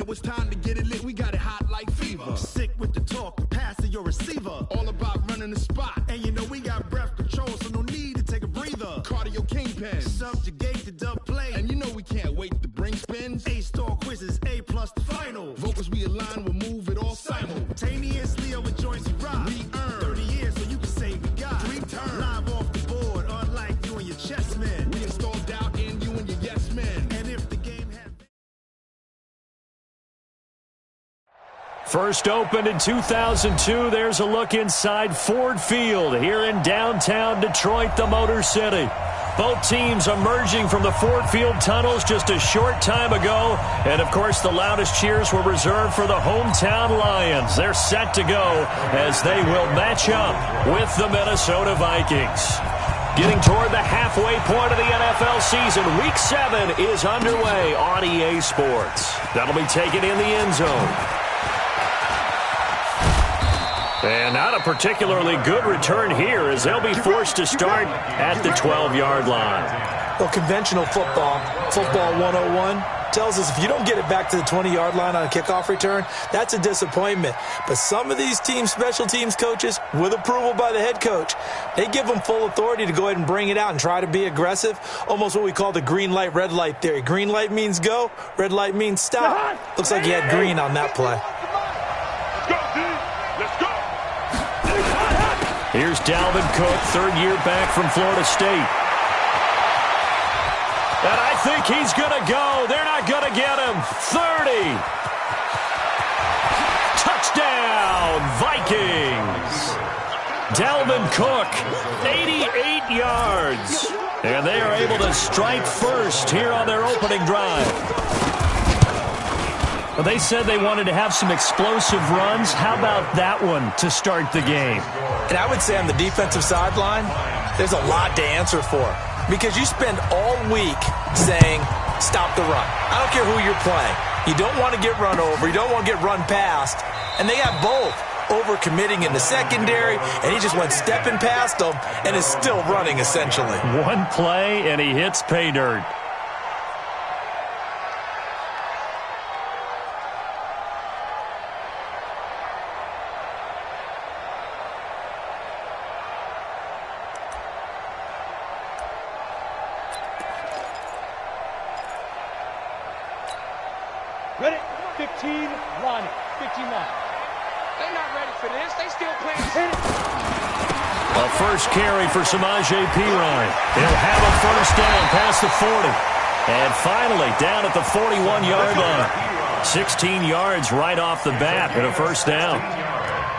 it was time to get it lit, we got it hot like fever. Sick with the talk, the pass to your receiver. All about running the spot. And you know we got breath control, so no need to take a breather. Cardio kingpin. Subjugate the dub play. And you know we can't wait to bring spins. A-star quizzes, A+ the final. Vocals we align, we'll move it all simultaneously over joints we rock. We earn 30 years so you can say we got 3 turns. Live off the board, unlike you and your chess men. We install doubt in you and your yes men. And if the game had... First opened in 2002, there's a look inside Ford Field here in downtown Detroit, the Motor City. Both teams emerging from the Ford Field tunnels just a short time ago. And, of course, the loudest cheers were reserved for the hometown Lions. They're set to go as they will match up with the Minnesota Vikings. Getting toward the halfway point of the NFL season, Week 7 is underway on EA Sports. That'll be taken in the end zone. And not a particularly good return here as they'll be forced to start at the 12-yard line. Well, conventional football 101, tells us if you don't get it back to the 20-yard line on a kickoff return, that's a disappointment. But some of these teams, special teams coaches, with approval by the head coach, they give them full authority to go ahead and bring it out and try to be aggressive, almost what we call the green light, red light theory. Green light means go, red light means stop. Looks like he had green on that play. Here's Dalvin Cook, third year back from Florida State. And I think he's going to go. They're not going to get him. 30. Touchdown, Vikings. Dalvin Cook, 88 yards. And they are able to strike first here on their opening drive. Well, they said they wanted to have some explosive runs. How about that one to start the game? And I would say on the defensive sideline, there's a lot to answer for. Because you spend all week saying, stop the run. I don't care who you're playing. You don't want to get run over. You don't want to get run past. And they got both. Over-committing in the secondary, and he just went stepping past them and is still running, essentially. One play, and he hits pay dirt. Ready? 15, line it. 15 line. They're not ready for this. They still playing. A first carry for Samaje Perine. He'll have a first down past the 40. And finally, down at the 41-yard line. 16 yards right off the bat and a first down.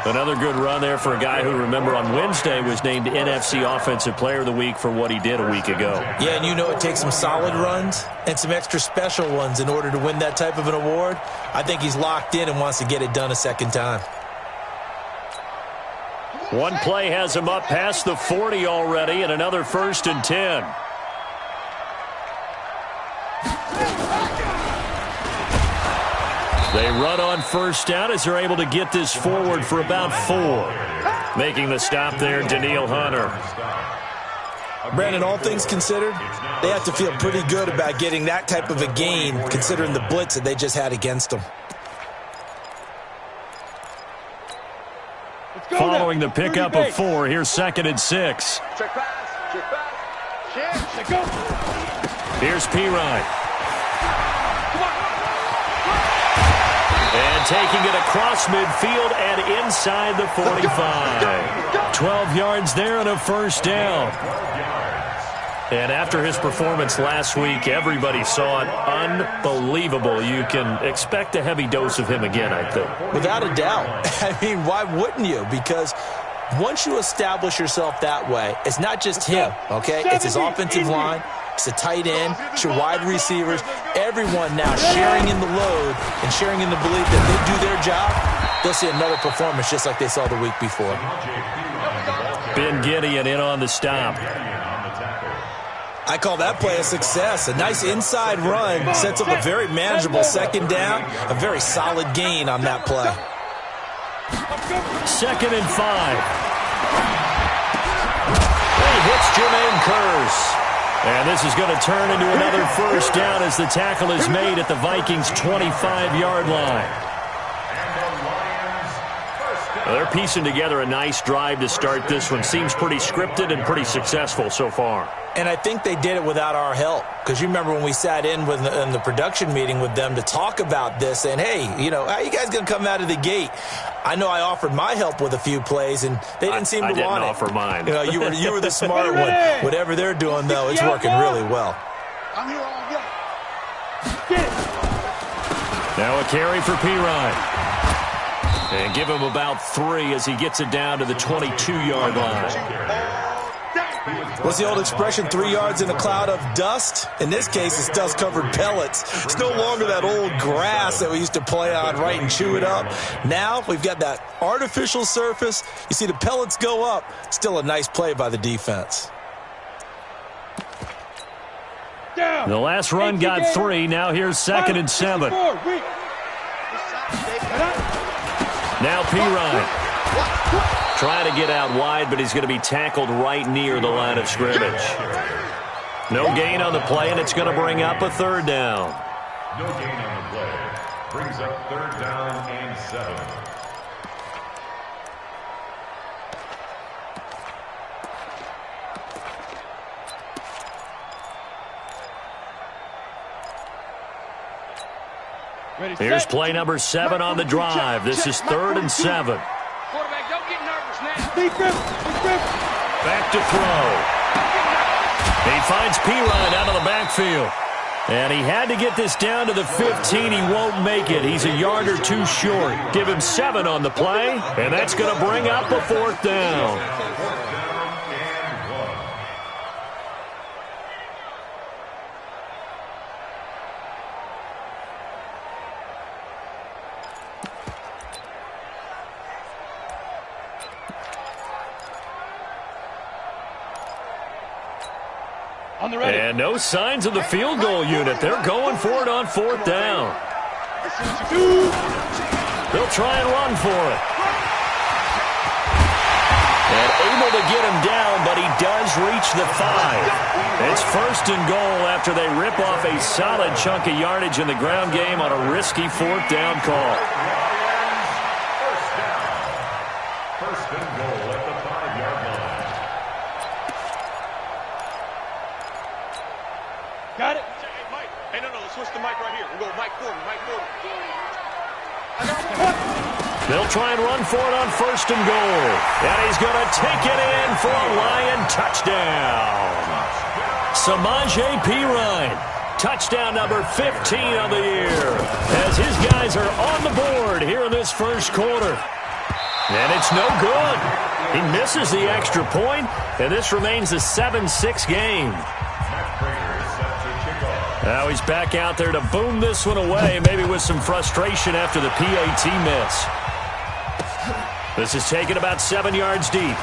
Another good run there for a guy who, remember, on Wednesday was named NFC Offensive Player of the Week for what he did a week ago. Yeah, and you know it takes some solid runs and some extra special ones in order to win that type of an award. I think he's locked in and wants to get it done a second time. One play has him up past the 40 already, and another 1st and 10. They run on first down as they're able to get this forward for about 4. Making the stop there, Danielle Hunter. Brandon, all things considered, they have to feel pretty good about getting that type of a gain, considering the blitz that they just had against them. Following the pickup of 4, here's 2nd and 6. Check pass. Check pass. Check. Go. Here's Perine. And taking it across midfield and inside the 45. 12 yards there and a first down. And after his performance last week, everybody saw it. Unbelievable. You can expect a heavy dose of him again, I think. Without a doubt. I mean, why wouldn't you? Because once you establish yourself that way, it's not just him, okay? It's his offensive line. It's the tight end. It's your wide receivers. Everyone now sharing in the load and sharing in the belief that they do their job. They'll see another performance just like they saw the week before. Ben Gideon in on the stop. I call that play a success. A nice inside run sets up a very manageable second down. A very solid gain on that play. 2nd and 5. He hits Jermaine Kearse. And this is going to turn into another first down as the tackle is made at the Vikings' 25-yard line. Well, they're piecing together a nice drive to start this one. Seems pretty scripted and pretty successful so far. And I think they did it without our help. Because you remember when we sat in the production meeting with them to talk about this, and hey, how are you guys going to come out of the gate? I know I offered my help with a few plays, and they didn't seem to want it. I didn't offer mine. You were the smart one. Whatever they're doing, though, it's working really well. I'm here all day. Get it. Now a carry for Pirine. And give him about 3 as he gets it down to the 22-yard line. What's the old expression, 3 yards in a cloud of dust? In this case, it's dust-covered pellets. It's no longer that old grass that we used to play on, right, and chew it up. Now we've got that artificial surface. You see the pellets go up. Still a nice play by the defense. Down. The last run got 3. Now here's 2nd and 7. Now Pirine. Trying to get out wide, but he's going to be tackled right near the line of scrimmage. No gain on the play, and it's going to bring up a 3rd down. No gain on the play. Brings up 3rd down and 7. Here's play number 7 on the drive. This is 3rd and 7. Quarterback, don't get nervous now. Back to throw. He finds Pirine out of the backfield. And he had to get this down to the 15. He won't make it. He's a yard or 2 short. Give him 7 on the play, and that's going to bring up a 4th down. And no signs of the field goal unit. They're going for it on 4th down. They'll try and run for it. And able to get him down, but he does reach the 5. It's 1st and goal after they rip off a solid chunk of yardage in the ground game on a risky 4th down call. First and goal at the 5-yard line. Got it. Hey, Mike. Hey, no, let's switch the mic right here. We'll go Mike Gordon. They'll try and run for it on 1st and goal. And he's going to take it in for a Lion touchdown. Samaje Pirine. Touchdown number 15 on the year. As his guys are on the board here in this first quarter. And it's no good. He misses the extra point, and this remains a 7-6 game. Now he's back out there to boom this one away, maybe with some frustration after the PAT miss. This is taken about 7 yards deep.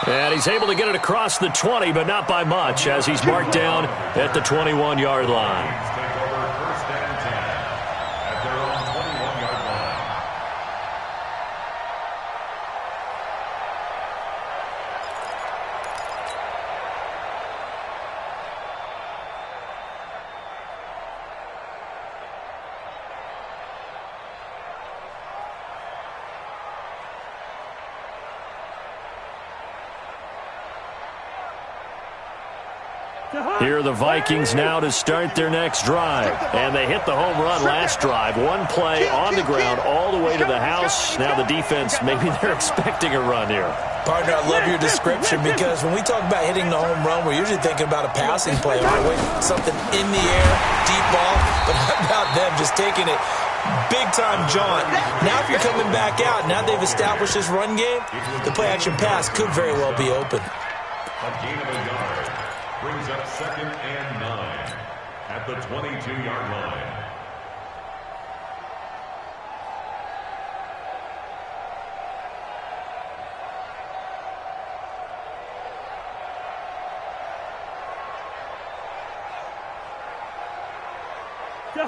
And he's able to get it across the 20, but not by much, as he's marked down at the 21-yard line. Here are the Vikings now to start their next drive. And they hit the home run last drive. 1 play on the ground all the way to the house. Now the defense, maybe they're expecting a run here. Partner, I love your description because when we talk about hitting the home run, we're usually thinking about a passing play, aren't we? Something in the air, deep ball. But how about them just taking it big-time jaunt? Now if you're coming back out, now they've established this run game, the play-action pass could very well be open. A gain of a yard. Brings up 2nd and 9 at the 22-yard line.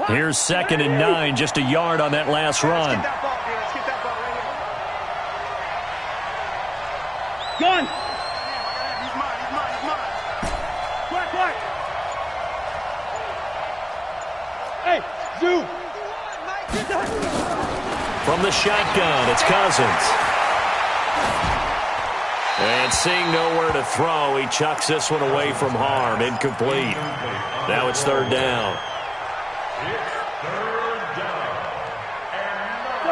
Here's 2nd and 9, just a yard on that last run. Gun. From the shotgun, it's Cousins. And seeing nowhere to throw, he chucks this one away from harm. Incomplete. Now it's third down.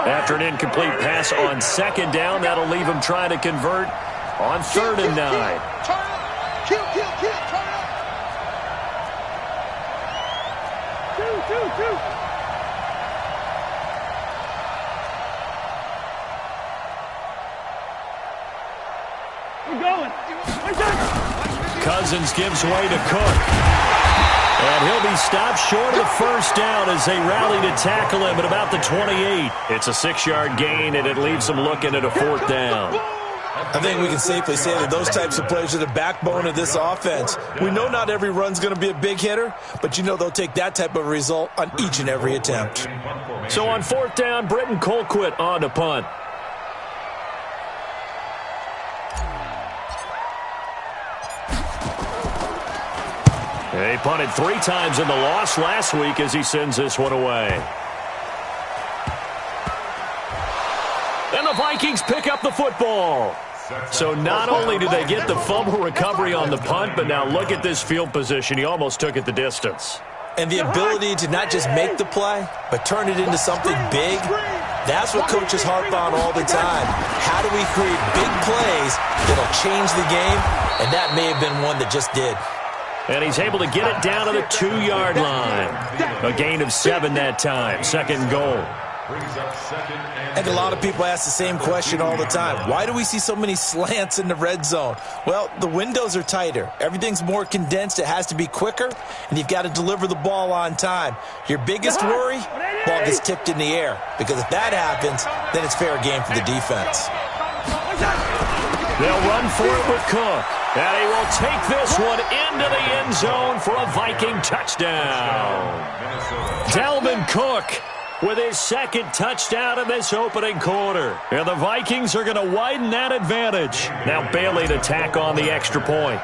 After an incomplete pass on second down, that'll leave him trying to convert on 3rd and 9. Cousins gives way to Cook. And he'll be stopped short of the first down as they rally to tackle him at about the 28. It's a 6-yard gain, and it leaves them looking at a 4th down. I think we can safely say that those types of plays are the backbone of this offense. We know not every run's going to be a big hitter, but you know they'll take that type of result on each and every attempt. So on 4th down, Britton Colquitt on to punt. He punted 3 times in the loss last week as he sends this one away. And the Vikings pick up the football. So not only did they get the fumble recovery on the punt, but now look at this field position. He almost took it the distance. And the ability to not just make the play, but turn it into something big, that's what coaches harp on all the time. How do we create big plays that'll change the game? And that may have been one that just did. And he's able to get it down to the 2-yard line. A gain of 7 that time. 2nd goal. And a lot of people ask the same question all the time. Why do we see so many slants in the red zone? Well, the windows are tighter. Everything's more condensed. It has to be quicker, and you've got to deliver the ball on time. Your biggest worry? Ball gets tipped in the air. Because if that happens, then it's fair game for the defense. They'll run for it with Cook. And he will take this one into the end zone for a Viking touchdown. Dalvin Cook with his 2nd touchdown in this opening quarter. And the Vikings are going to widen that advantage. Now Bailey to tack on the extra point.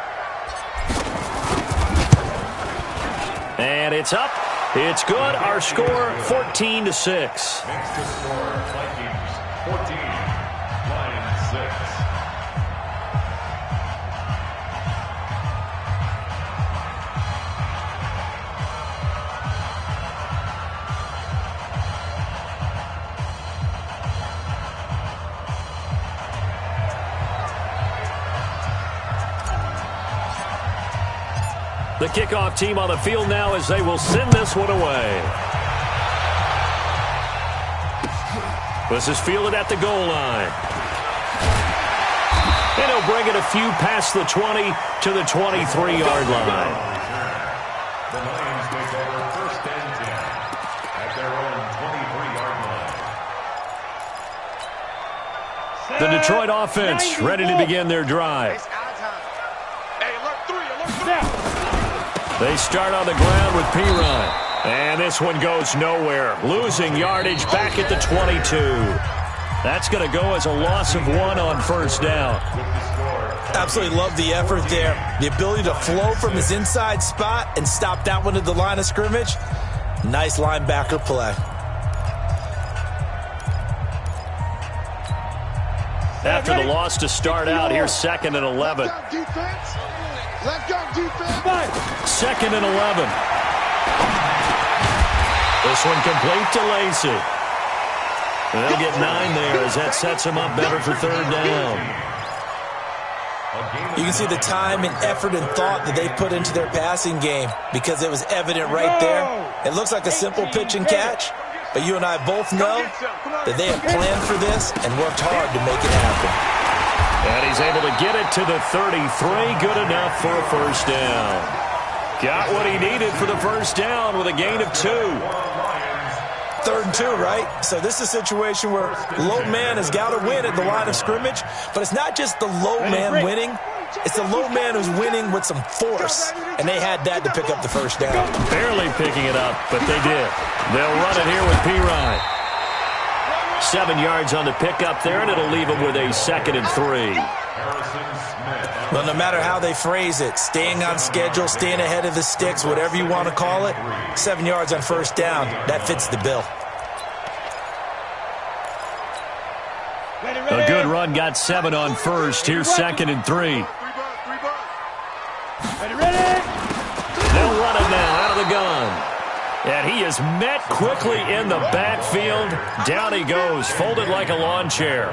And it's up. It's good. Our score, 14-6. Next to score, Vikings 14, Lions 6. The kickoff team on the field now as they will send this one away. This is fielded at the goal line. And he'll bring it a few past the 20 to the 23-yard line. The Lions take over 1st and 10 at their own 23-yard line. The Detroit offense ready to begin their drive. They start on the ground with Pirine. And this one goes nowhere. Losing yardage back at the 22. That's going to go as a loss of 1 on 1st down. Absolutely love the effort there. The ability to flow from his inside spot and stop that one at the line of scrimmage. Nice linebacker play. After the loss to start out, here's 2nd and 11. Let's go, defense. 2nd and 11. This one complete to Lacy. They'll get 9 there as that sets him up better for 3rd down. You can see the time and effort and thought that they put into their passing game because it was evident right there. It looks like a simple pitch and catch, but you and I both know that they have planned for this and worked hard to make it happen. And he's able to get it to the 33. Good enough for a 1st down. Got what he needed for the 1st down with a gain of 2. 3rd and 2, right? So this is a situation where low man has got to win at the line of scrimmage, but it's not just the low man winning. It's the low man who's winning with some force, and they had that to pick up the 1st down. Barely picking it up, but they did. They'll run it here with Pirine. 7 yards on the pickup there, and it'll leave him with a 2nd and 3. Well, no matter how they phrase it, staying on schedule, staying ahead of the sticks, whatever you want to call it, 7 yards on 1st down, that fits the bill. A good run got 7 on first. Here's 2nd and 3. They'll run it now out of the gun. And he is met quickly in the backfield. Down he goes, folded like a lawn chair.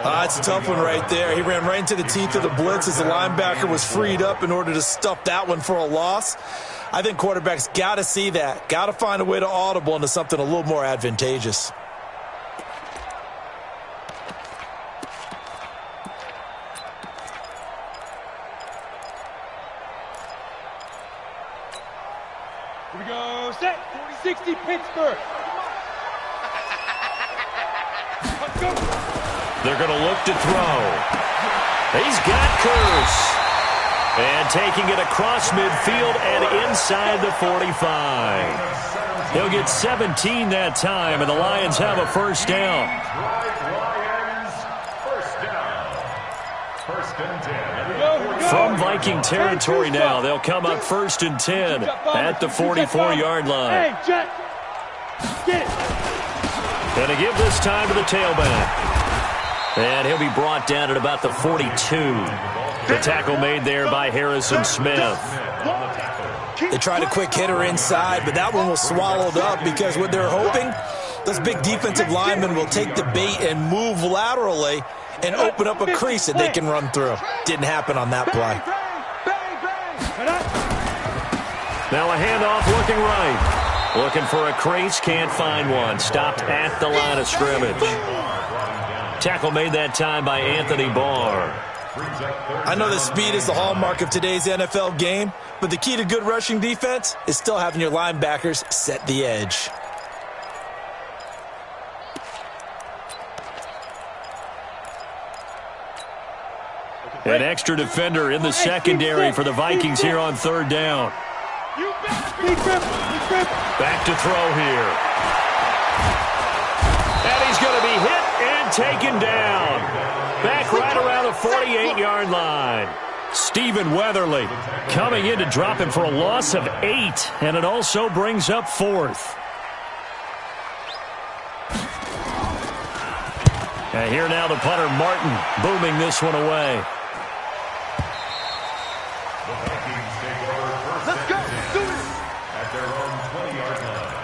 It's a tough one right there. He ran right into the teeth of the blitz as the linebacker was freed up in order to stuff that one for a loss. I think quarterbacks got to see that. Got to find a way to audible into something a little more advantageous. Here we go. Set. 60 Pittsburgh. Let's go. They're going to look to throw. He's got Curse. And taking it across midfield and inside the 45. He'll get 17 that time, and the Lions have a first down. From Viking territory now, they'll come up 1st and 10 at the 44-yard line. Hey, Jet. Get it. And to give this time to the tailback. And he'll be brought down at about the 42. The tackle made there by Harrison Smith. They tried a quick hitter inside, but that one was swallowed up because what they're hoping, those big defensive linemen will take the bait and move laterally and open up a crease that they can run through. Didn't happen on that play. Now a handoff looking right. Looking for a crease, can't find one. Stopped at the line of scrimmage. Tackle made that time by Anthony Barr. I know that speed is the hallmark of today's NFL game, but the key to good rushing defense is still having your linebackers set the edge. An extra defender in the secondary for the Vikings here on 3rd down. Back to throw here. And he's going to be hit and taken down. Back right around the 48-yard line. Stephen Weatherly coming in to drop him for a loss of 8, and it also brings up 4th. And here now the punter, Martin, booming this one away. Let's go. Do it. At their own 20-yard line.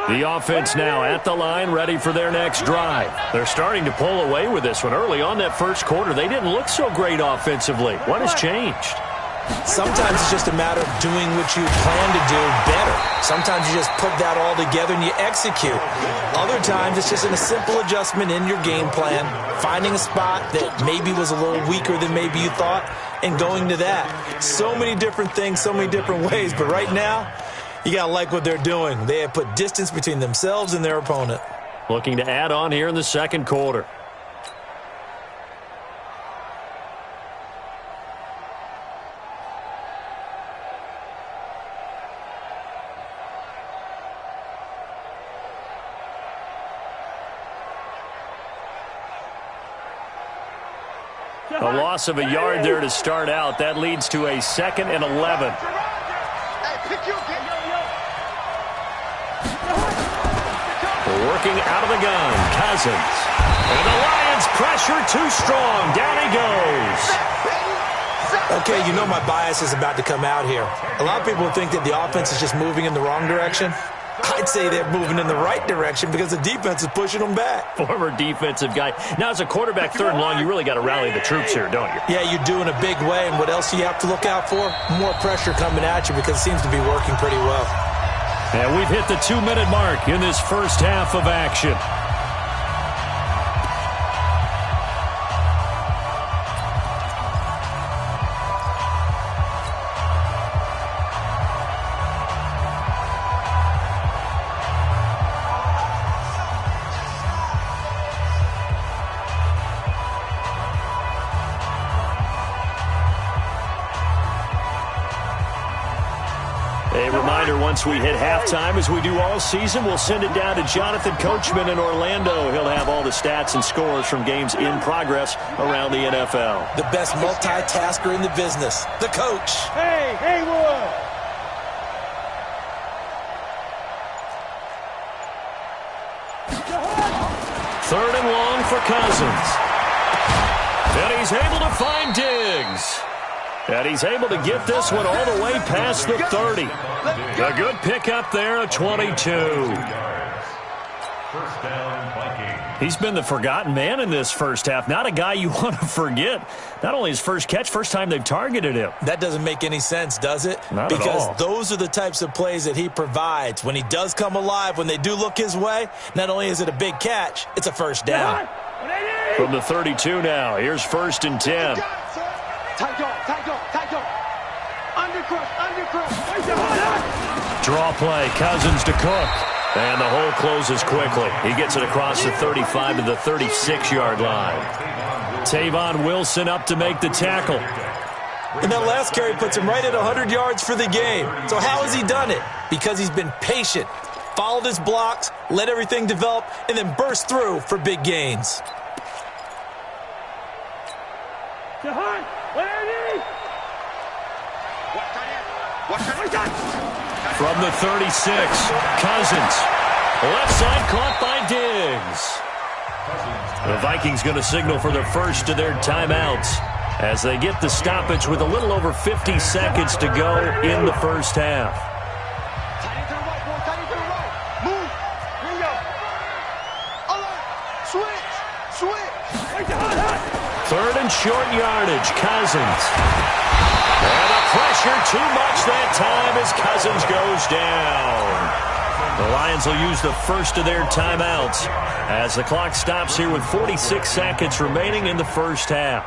The offense now at the line, ready for their next drive. They're starting to pull away with this one. Early on that first quarter, they didn't look so great offensively. What has changed? Sometimes it's just a matter of doing what you plan to do better. Sometimes you just put that all together and you execute. Other times it's just a simple adjustment in your game plan, finding a spot that maybe was a little weaker than maybe you thought, and going to that. So many different things, so many different ways, but right now, you got to like what they're doing. They have put distance between themselves and their opponent. Looking to add on here in the second quarter. A loss of a yard there to start out. That leads to a 2nd and 11. Working out of the gun, Cousins. And the Lions pressure too strong. Down he goes. Okay, you know my bias is about to come out here. A lot of people think that the offense is just moving in the wrong direction. I'd say they're moving in the right direction because the defense is pushing them back. Former defensive guy. Now, as a quarterback, 3rd and long, you really got to rally the troops here, don't you? Yeah, you do in a big way. And what else do you have to look out for? More pressure coming at you because it seems to be working pretty well. And we've hit the 2-minute mark in this first half of action. once we hit halftime, as we do all season. We'll send it down to Jonathan Coachman in Orlando. He'll have all the stats and scores from games in progress around the NFL. The best multitasker in the business, the coach. Hey, Haywood! Third and long for Cousins. And he's able to find Diggs. And he's able to get this one all the way past the 30. A good pickup there at 22. First down, Vikings. He's been the forgotten man in this first half. Not a guy you want to forget. Not only his first catch, first time they've targeted him. That doesn't make any sense, does it? Not at all. Because those are the types of plays that he provides. When he does come alive, when they do look his way, not only is it a big catch, it's a first down. From the 32 now, here's 1st and 10. Tight dog. Undercross. Draw play, Cousins to Cook. And the hole closes quickly. He gets it across the 35 to the 36-yard line. Tavon Wilson up to make the tackle. And that last carry puts him right at 100 yards for the game. So how has he done it? Because he's been patient, followed his blocks, let everything develop, and then burst through for big gains. From the 36, Cousins. Left side caught by Diggs. The Vikings going to signal for the first of their timeouts as they get the stoppage with a little over 50 seconds to go in the first half. Third and short yardage, Cousins. And the pressure too much that time as Cousins goes down. The Lions will use the first of their timeouts as the clock stops here with 46 seconds remaining in the first half.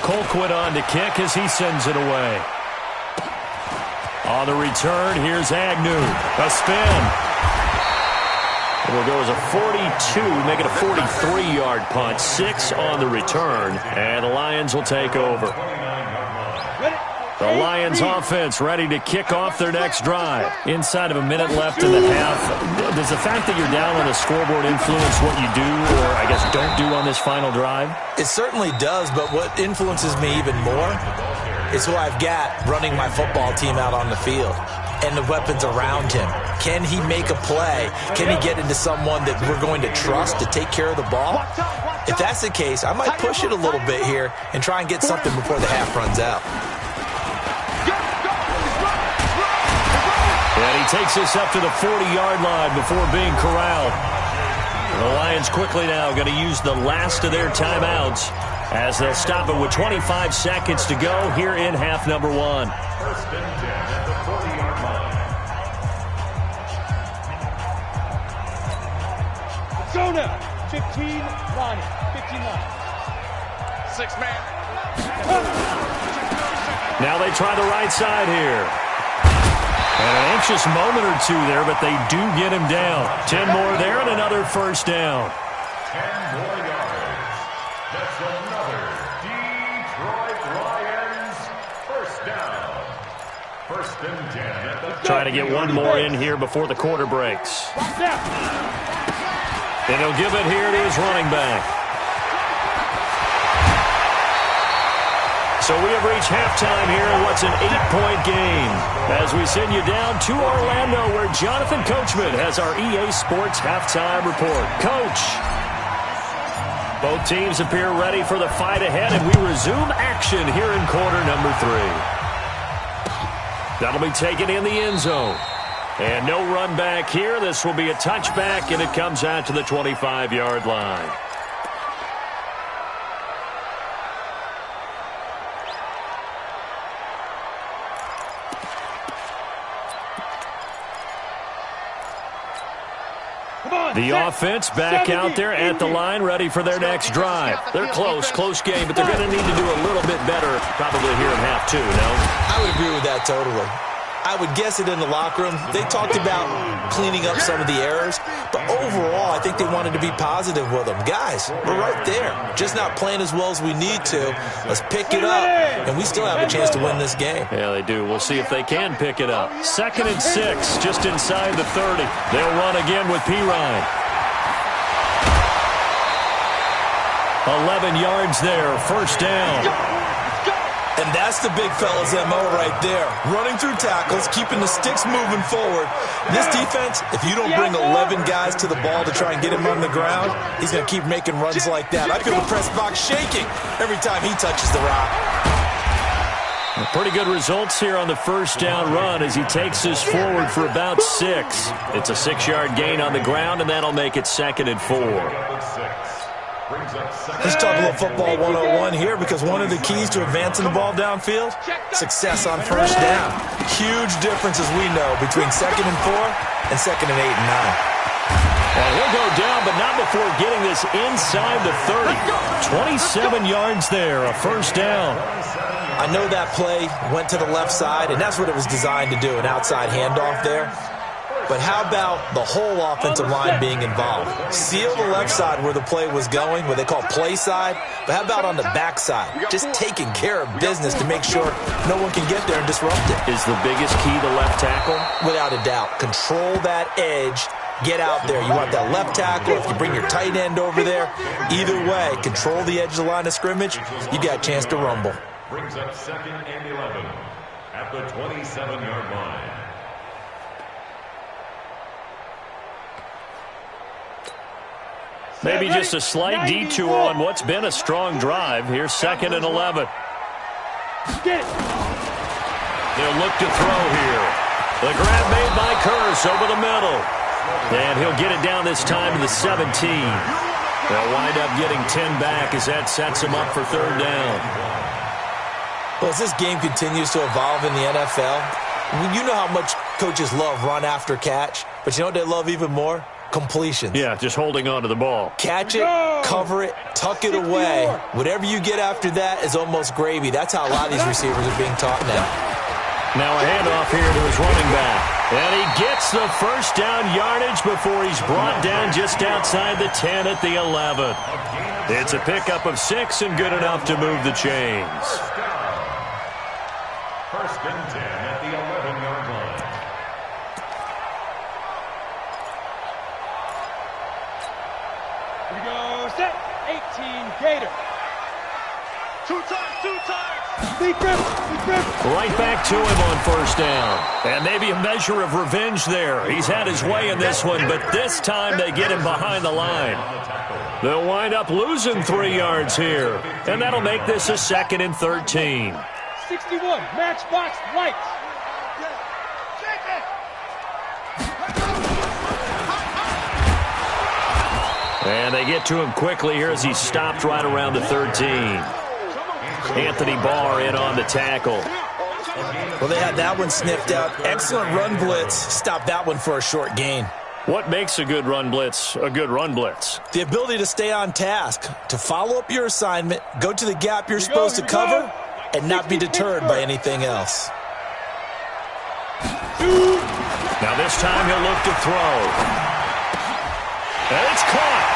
Colquitt on to kick as he sends it away. On the return, here's Agnew. A spin. It will go as a 42, make it a 43-yard punt. 6 on the return, and the Lions will take over. The Lions offense ready to kick off their next drive. Inside of a minute left in the half. Does the fact that you're down on the scoreboard influence what you do, or I guess don't do on this final drive? It certainly does, but what influences me even more is who I've got running my football team out on the field and the weapons around him. Can he make a play? Can he get into someone that we're going to trust to take care of the ball? If that's the case, I might push it a little bit here and try and get something before the half runs out. And he takes this up to the 40-yard line before being corralled. The Lions quickly now going to use the last of their timeouts as they'll stop it with 25 seconds to go here in half number 1. First and 10 at the 40-yard line. Go now. 15, Ronnie. 59. 6-man. Now they try the right side here. And an anxious moment or two there, but they do get him down. 10 more there and another first down. 10 more yards. That's another Detroit Lions first down. First and 10 at the Trying to get one more in here before the quarter breaks. And he'll give it here to his running back. So we have reached halftime here in what's an 8-point game as we send you down to Orlando where Jonathan Coachman has our EA Sports halftime report. Coach, both teams appear ready for the fight ahead, and we resume action here in quarter number 3. That'll be taken in the end zone. And no run back here. This will be a touchback, and it comes out to the 25-yard line. The offense back out there at the line, ready for their next drive. They're close game, but they're going to need to do a little bit better probably here in half 2, no? I would agree with that totally. I would guess it in the locker room. They talked about cleaning up some of the errors, but overall, I think they wanted to be positive with them. Guys, we're right there. Just not playing as well as we need to. Let's pick it up, and we still have a chance to win this game. Yeah, they do. We'll see if they can pick it up. 2nd and 6, just inside the 30. They'll run again with Pirine. 11 yards there, first down. And that's the big fella's MO right there. Running through tackles, keeping the sticks moving forward. This defense, if you don't bring 11 guys to the ball to try and get him on the ground, he's going to keep making runs like that. I feel the press box shaking every time he touches the rock. Pretty good results here on the first down run as he takes us forward for about 6. It's a 6-yard gain on the ground, and that'll make it 2nd and 4. Let's talk a little football 101 here, because one of the keys to advancing the ball downfield, success on first down. Huge difference, as we know, between 2nd and 4 and 2nd and 8 and 9. And he'll go down, but not before getting this inside the 30. 27 yards there, a first down. I know that play went to the left side, and that's what it was designed to do, an outside handoff there. But how about the whole offensive line being involved? Seal the left side where the play was going, what they call play side. But how about on the back side? Just taking care of business to make sure no one can get there and disrupt it. Is the biggest key the left tackle? Without a doubt. Control that edge. Get out there. You want that left tackle. If you bring your tight end over there, either way, control the edge of the line of scrimmage, you got a chance to rumble. Brings up 2nd and 11 at the 27-yard line. Maybe just a slight detour on what's been a strong drive. Here's 2nd and 11. They'll look to throw here. The grab made by Curse over the middle. And he'll get it down this time to the 17. They'll wind up getting 10 back as that sets him up for 3rd down. Well, as this game continues to evolve in the NFL, you know how much coaches love run after catch, but you know what they love even more? Completions. Yeah, just holding on to the ball. Catch it, cover it, tuck it away. Whatever you get after that is almost gravy. That's how a lot of these receivers are being taught now. Now a handoff here to his running back. And he gets the first down yardage before he's brought down just outside the 10 at the 11. It's a pickup of 6 and good enough to move the chains. 1st and 10 at the 11-yard line. Here we go, set, 18, Gator. Two times. Deep grip. Right back to him on first down. And maybe a measure of revenge there. He's had his way in this one, but this time they get him behind the line. They'll wind up losing 3 yards here. And that'll make this a 2nd and 13. 61, matchbox lights. And they get to him quickly here as he's stopped right around the 13. Anthony Barr in on the tackle. Well, they had that one sniffed out. Excellent run blitz. Stopped that one for a short gain. What makes a good run blitz a good run blitz? The ability to stay on task, to follow up your assignment, go to the gap you're supposed to cover, and not be deterred by anything else. Now this time he'll look to throw. And it's caught.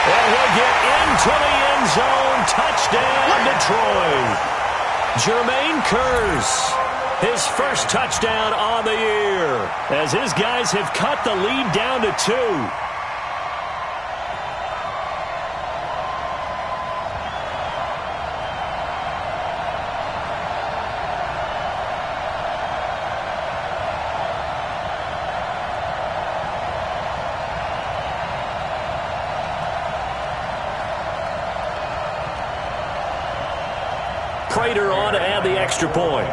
And he'll get into the end zone. Touchdown, Detroit. Jermaine Kearse, his first touchdown on the year, as his guys have cut the lead down to 2. Prater on to add the extra point.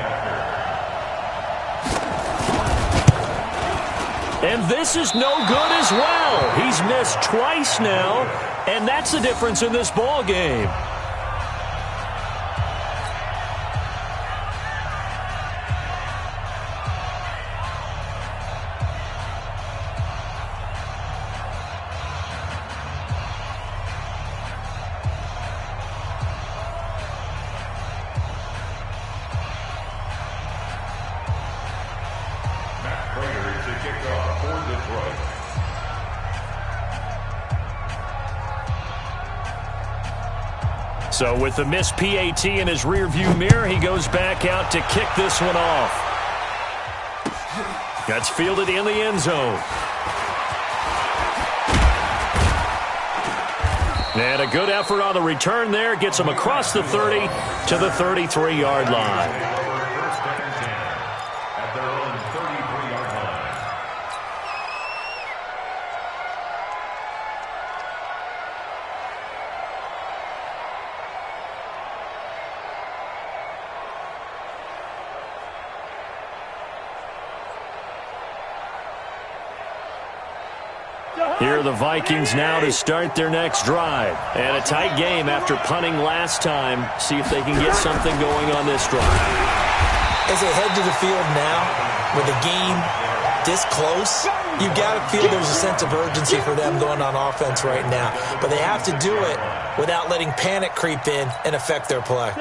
And this is no good as well. He's missed twice now, and that's the difference in this ball game. So with the missed PAT in his rearview mirror, he goes back out to kick this one off. That's fielded in the end zone. And a good effort on the return there. Gets him across the 30 to the 33-yard line. Here are the Vikings now to start their next drive. And a tight game after punting last time. See if they can get something going on this drive. As they head to the field now, with the game this close, you've got to feel there's a sense of urgency for them going on offense right now. But they have to do it without letting panic creep in and affect their play.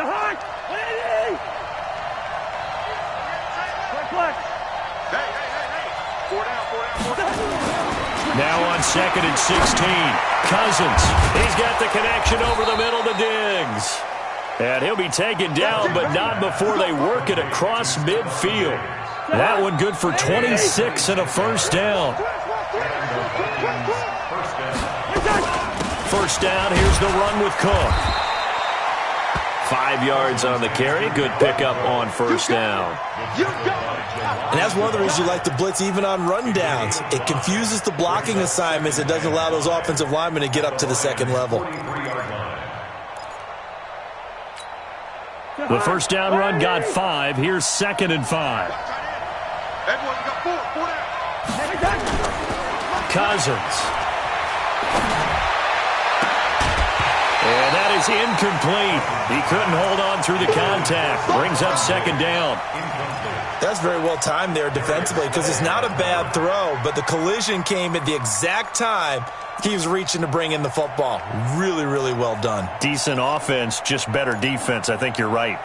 Now on 2nd and 16. Cousins. He's got the connection over the middle to Diggs. And he'll be taken down, but not before they work it across midfield. That one good for 26 and a first down. First down, here's the run with Cook. 5 yards on the carry. Good pickup on first down. And that's one of the reasons you like the blitz even on rundowns. It confuses the blocking assignments. It doesn't allow those offensive linemen to get up to the second level. The first down run got 5. Here's 2nd and 5. Cousins. And that is incomplete. He couldn't hold on through the contact. Brings up 2nd down. That's very well timed there defensively because it's not a bad throw, but the collision came at the exact time he was reaching to bring in the football. Really, really well done. Decent offense, just better defense. I think you're right.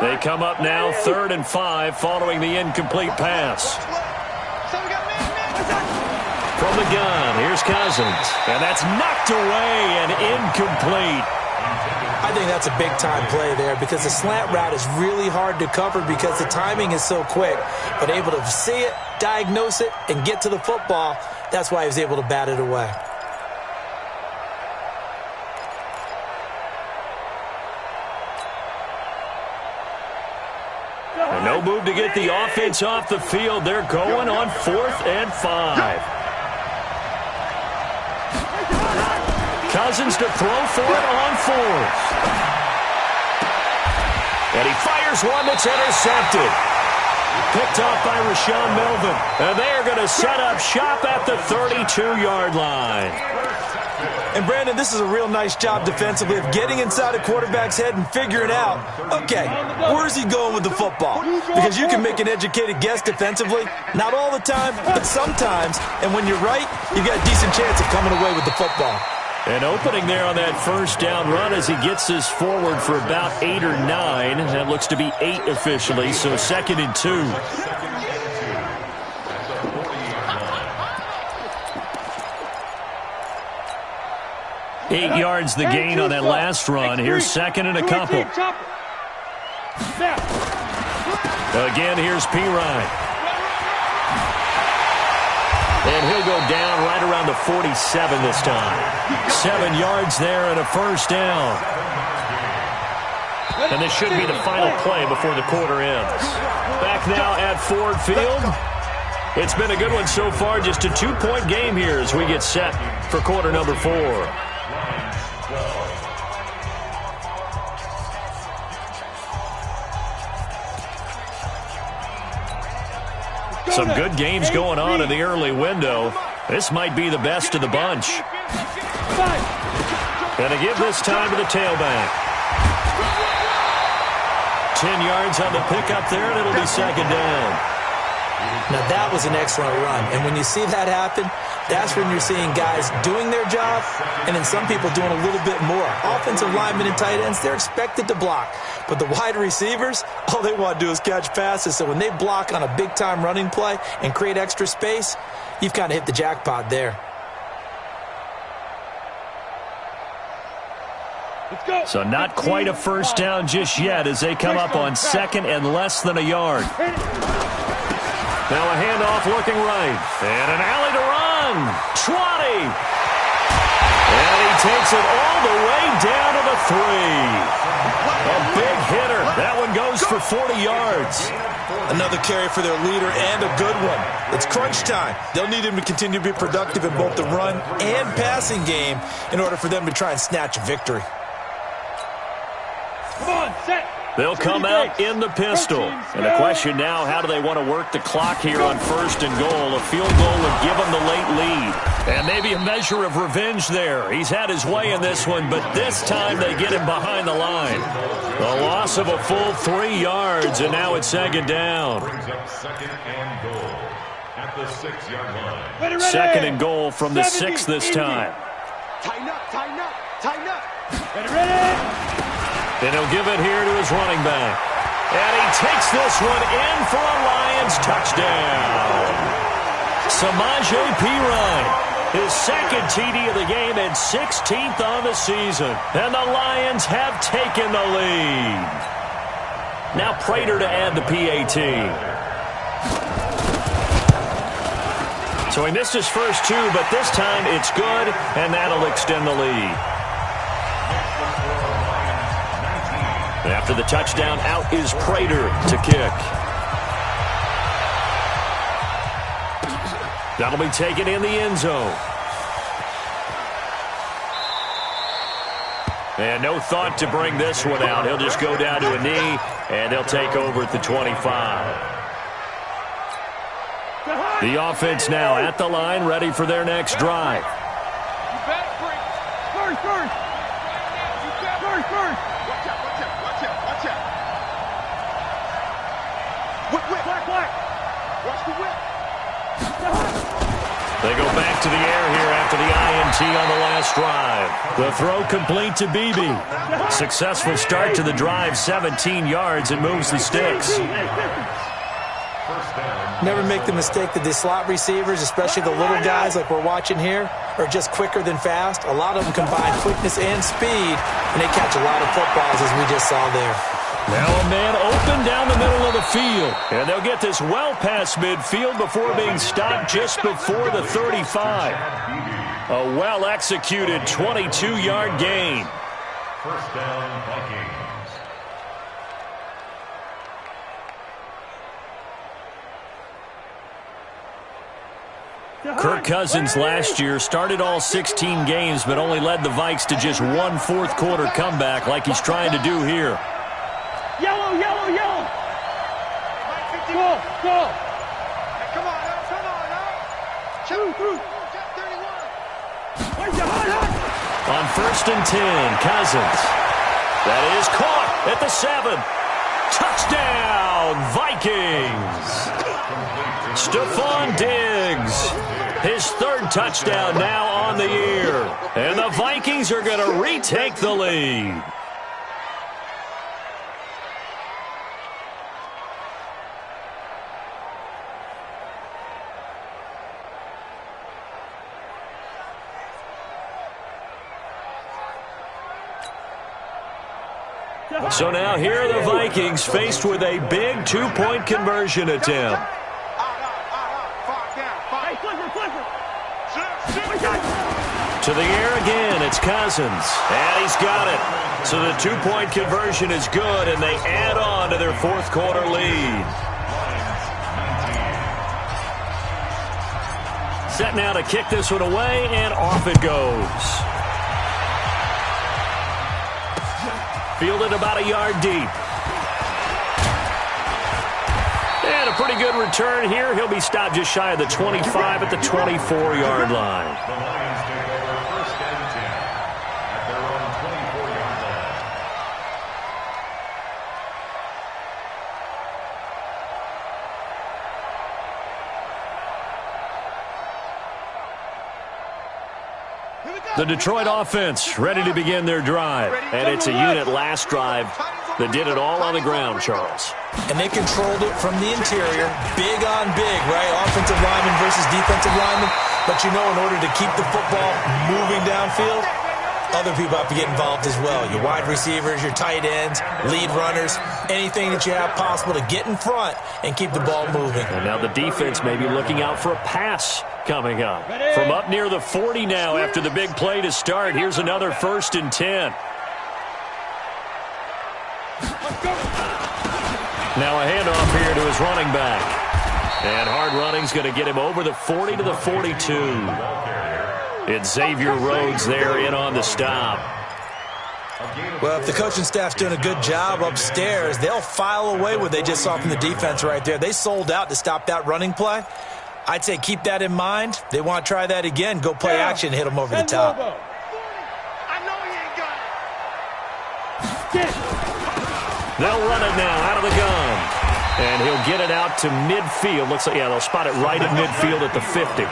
They come up now 3rd and 5 following the incomplete pass. From the gun, here's Cousins. And that's knocked away and incomplete. I think that's a big-time play there because the slant route is really hard to cover because the timing is so quick. But able to see it, diagnose it, and get to the football, that's why he was able to bat it away. No move to get the offense off the field. They're going on 4th and 5. Cousins to throw for it on 4th. And he fires one that's intercepted. Picked off by Rashawn Melvin. And they are going to set up shop at the 32-yard line. And, Brandon, this is a real nice job defensively of getting inside a quarterback's head and figuring out, okay, where's he going with the football? Because you can make an educated guess defensively. Not all the time, but sometimes. And when you're right, you've got a decent chance of coming away with the football. An opening there on that first down run as he gets this forward for about 8 or 9. That looks to be 8 officially, so 2nd and 2. 8 yards the gain on that last run. Here's 2nd and a couple. Again, here's Pirine. And he'll go down right around the 47 this time. 7 yards there and a first down. And this should be the final play before the quarter ends. Back now at Ford Field. It's been a good one so far. Just a 2-point game here as we get set for quarter number 4. Some good games going on in the early window. This might be the best of the bunch. And to give this time to the tailback. 10 yards on the pickup there, and it'll be second down. Now, that was an excellent run. And when you see that happen, that's when you're seeing guys doing their job and then some people doing a little bit more. Offensive linemen and tight ends, they're expected to block. But the wide receivers, all they want to do is catch passes. So when they block on a big-time running play and create extra space, you've kind of hit the jackpot there. So not quite a first down just yet as they come up on second and less than a yard. Now a handoff looking right. And an alley to run. 20. And he takes it all the way down to the 3. A big hitter. That one goes for 40 yards. Another carry for their leader and a good one. It's crunch time. They'll need him to continue to be productive in both the run and passing game in order for them to try and snatch a victory. Come on, set. They'll come out in the pistol. And the question now, how do they want to work the clock here on first and goal? A field goal would give them the late lead. And maybe a measure of revenge there. He's had his way in this one, but this time they get him behind the line. The loss of a full 3 yards, and now it's second down. Brings up second and goal at the 6-yard line. Second and goal from the 6 this time. Tighten up, tighten up, tighten up. Ready. And he'll give it here to his running back. And he takes this one in for a Lions touchdown. Samaje Perine, his second TD of the game and 16th on the season. And the Lions have taken the lead. Now Prater to add the PAT. So he missed his first 2, but this time it's good, and that'll extend the lead. After the touchdown, out is Prater to kick. That'll be taken in the end zone. And no thought to bring this one out. He'll just go down to a knee, and they'll take over at the 25. The offense now at the line, ready for their next drive. They go back to the air here after the INT on the last drive. The throw complete to Beebe. Successful start to the drive, 17 yards, and moves the sticks. Never make the mistake that the slot receivers, especially the little guys like we're watching here, are just quicker than fast. A lot of them combine quickness and speed, and they catch a lot of footballs as we just saw there. Now a man open down the middle of the field. And they'll get this well past midfield before being stopped just before the 35. A well-executed 22-yard gain. First down, Vikings. Kirk Cousins last year started all 16 games but only led the Vikes to just one fourth-quarter comeback like he's trying to do here. Yellow, yellow, yellow. Go, go. Hey, come on up, come on up. Through. Just 31. On first and 10, Cousins. That is caught at the 7. Touchdown, Vikings. Stephon Diggs. His third touchdown now on the year. And the Vikings are going to retake the lead. So now here are the Vikings faced with a big two-point conversion attempt. To the air again, it's Cousins. And he's got it. So the two-point conversion is good, and they add on to their fourth-quarter lead. Set now to kick this one away, and off it goes. Fielded about a yard deep. And a pretty good return here. He'll be stopped just shy of the 25 at the 24-yard line. The Lions take over first and 10 at their own 24-yard The Detroit offense ready to begin their drive. And it's a unit last drive that did it all on the ground, Charles. And they controlled it from the interior, big on big, right? Offensive lineman versus defensive lineman. But you know, in order to keep the football moving downfield, other people have to get involved as well. Your wide receivers, your tight ends, lead runners, anything that you have possible to get in front and keep the ball moving. And now the defense may be looking out for a pass coming up. From up near the 40 now after the big play to start. Here's another 1st and 10. Now a handoff here to his running back. And hard running's going to get him over the 40 to the 42. It's Xavier Rhodes there in on the stop. Well, if the coaching staff's doing a good job upstairs, they'll file away what they just saw from the defense right there. They sold out to stop that running play. I'd say keep that in mind. They want to try that again. Go play action, hit them over the top. I know he ain't got it. They'll run it now out of the gun. And he'll get it out to midfield. Looks like, yeah, they'll spot it right at midfield at the 50.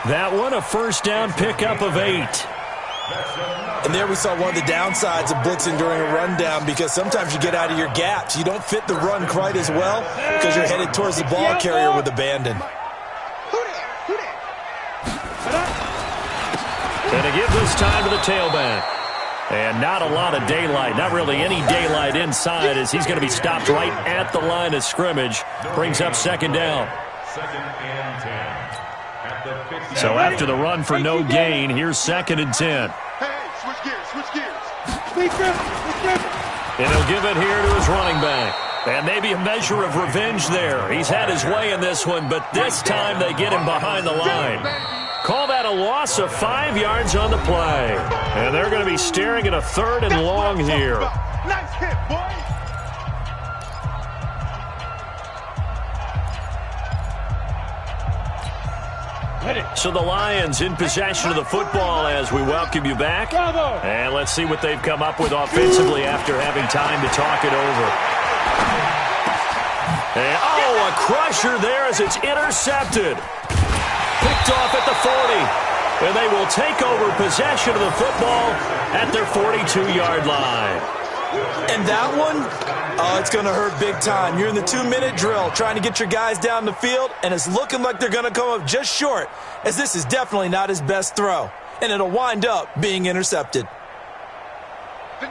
That one, a first down pickup of 8. And there we saw one of the downsides of blitzing during a rundown, because sometimes you get out of your gaps. You don't fit the run quite as well because you're headed towards the ball carrier with abandon. And to give this time to the tailback. And not a lot of daylight, not really any daylight inside, as he's going to be stopped right at the line of scrimmage. Brings up 2nd down. 2nd and 10. At the 50. So after the run for no gain, here's 2nd and 10. Hey, switch gears, switch gears. And he'll give it here to his running back. And maybe a measure of revenge there. He's had his way in this one, but this time they get him behind the line. Call that a loss of 5 yards on the play. And they're going to be staring at a 3rd and long here. Nice hit, boy. So the Lions in possession of the football as we welcome you back. And let's see what they've come up with offensively after having time to talk it over. And, oh, a crusher there as it's intercepted. Picked off at the 40. And they will take over possession of the football at their 42-yard line. And that one, it's going to hurt big time. You're in the 2-minute drill trying to get your guys down the field, and it's looking like they're going to come up just short, as this is definitely not his best throw. And it'll wind up being intercepted.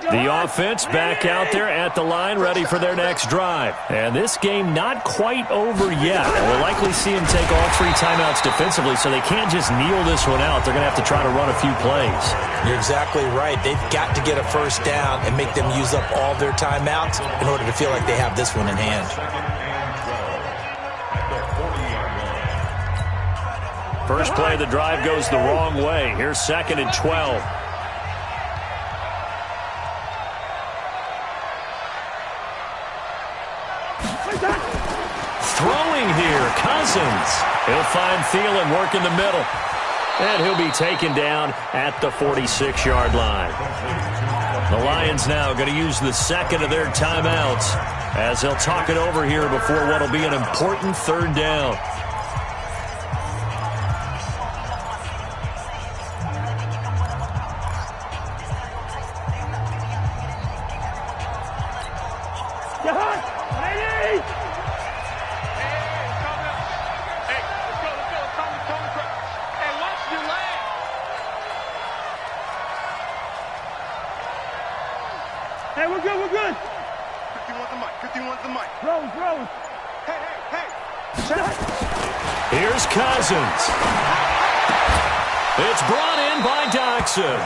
The offense back out there at the line, ready for their next drive. And this game not quite over yet. And we'll likely see them take all 3 timeouts defensively, so they can't just kneel this one out. They're going to have to try to run a few plays. You're exactly right. They've got to get a first down and make them use up all their timeouts in order to feel like they have this one in hand. 2nd and 12. At the 40-yard line. First play of the drive goes the wrong way. Here's 2nd and 12. Throwing here, Cousins. He'll find Thielen work in the middle. And he'll be taken down at the 46-yard line. The Lions now going to use the 2nd of their timeouts as they'll talk it over here before what will be an important 3rd down. Hey, we're good, we're good. 51's the mic, 51's the mic. Rose. Hey. Here's Cousins. It's brought in by Doxson.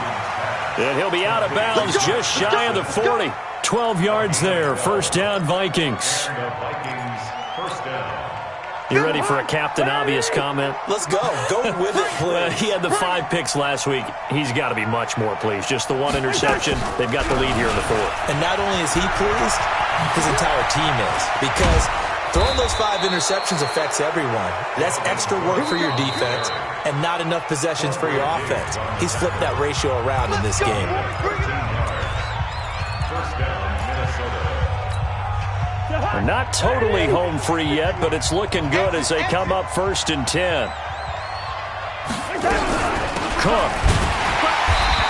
And he'll be out of bounds just shy of the 40. 12 yards there. First down, Vikings. The Vikings, first down. You ready for a Captain Obvious comment? Let's go. Go with it, please. He had the 5 picks last week. He's got to be much more pleased. Just the 1 interception. They've got the lead here in the 4th. And not only is he pleased, his entire team is. Because throwing those 5 interceptions affects everyone. That's extra work for your defense and not enough possessions for your offense. He's flipped that ratio around in this game. First down, Minnesota. They're not totally home free yet, but it's looking good as they come up 1st and 10. Cook.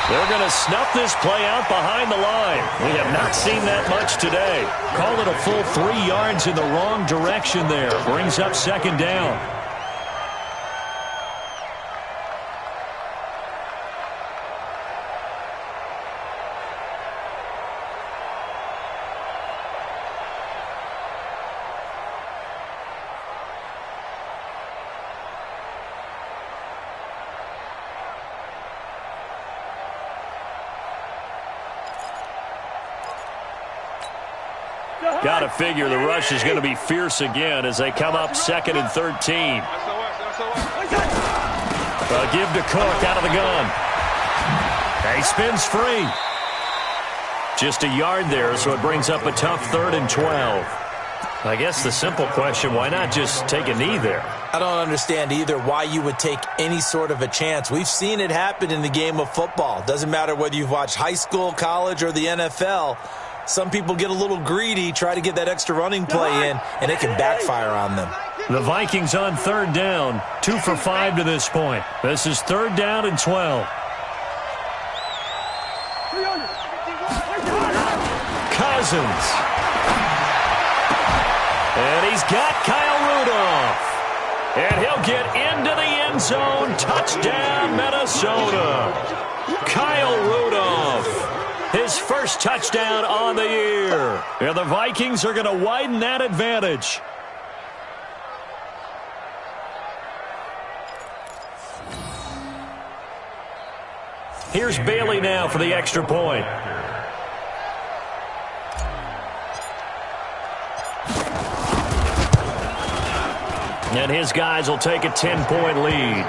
They're going to snuff this play out behind the line. We have not seen that much today. Call it a full 3 yards in the wrong direction there. Brings up second down. Got to figure the rush is going to be fierce again as they come up 2nd and 13. A give to Cook out of the gun. He spins free. Just a yard there, so it brings up a tough 3rd and 12. I guess the simple question, why not just take a knee there? I don't understand either why you would take any sort of a chance. We've seen it happen in the game of football. Doesn't matter whether you've watched high school, college, or the NFL. Some people get a little greedy, try to get that extra running play in, and it can backfire on them. The Vikings on 3rd down, 2 for 5 to this point. This is 3rd down and 12. Cousins. And he's got Kyle Rudolph. And he'll get into the end zone. Touchdown, Minnesota. Kyle Rudolph. His first touchdown on the year. And the Vikings are going to widen that advantage. Here's Bailey now for the extra point. And his guys will take a 10-point lead.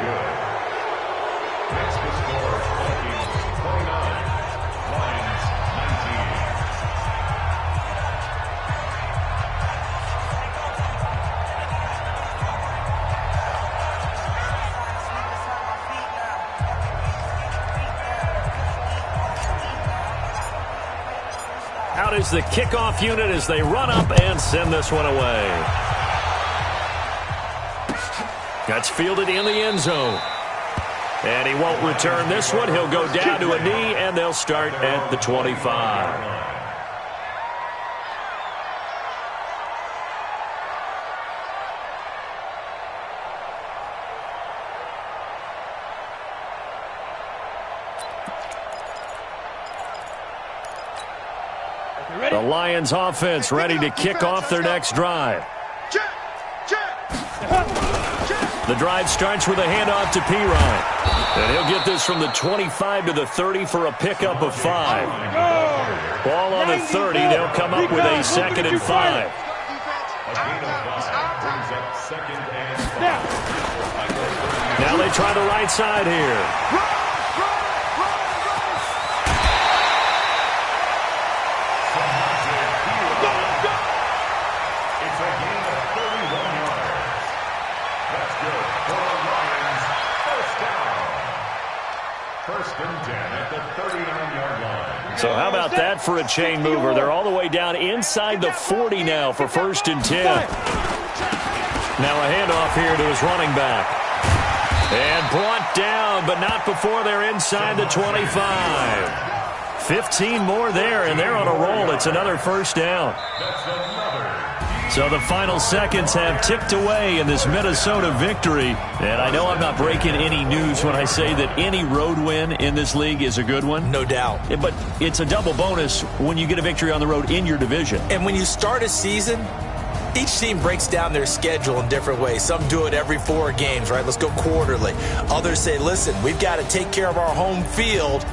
Out is the kickoff unit as they run up and send this one away. That's fielded in the end zone. And he won't return this one. He'll go down to a knee, and they'll start at the 25. The Lions offense ready to kick off their next drive. The drive starts with a handoff to Pirine. And he'll get this from the 25 to the 30 for a pickup of 5. Ball on the 30. They'll come up with a 2nd and 5. Now they try the right side here. So how about that for a chain mover? They're all the way down inside the 40 now for 1st and 10. Now a handoff here to his running back. And brought down, but not before they're inside the 25. 15 more there, and they're on a roll. It's another 1st down. So the final seconds have ticked away in this Minnesota victory. And I know I'm not breaking any news when I say that any road win in this league is a good one. No doubt. But it's a double bonus when you get a victory on the road in your division. And when you start a season, each team breaks down their schedule in different ways. Some do it every 4 games, right? Let's go quarterly. Others say, listen, we've got to take care of our home field.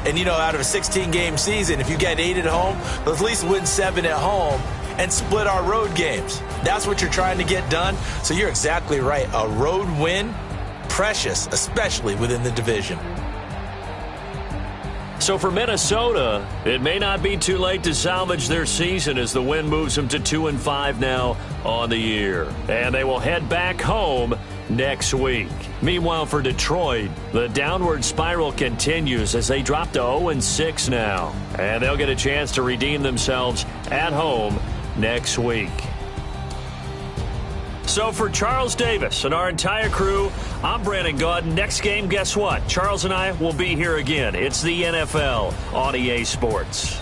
And, you know, out of a 16-game season, if you get 8 at home, let's at least win 7 at home and split our road games. That's what you're trying to get done. So you're exactly right. A road win, precious, especially within the division. So for Minnesota, it may not be too late to salvage their season as the win moves them to 2-5 now on the year. And they will head back home next week. Meanwhile, for Detroit, the downward spiral continues as they drop to 0-6 now. And they'll get a chance to redeem themselves at home next week. So for Charles Davis and our entire crew, I'm Brandon Gaudin. Next game, guess what? Charles and I will be here again. It's the NFL on EA Sports.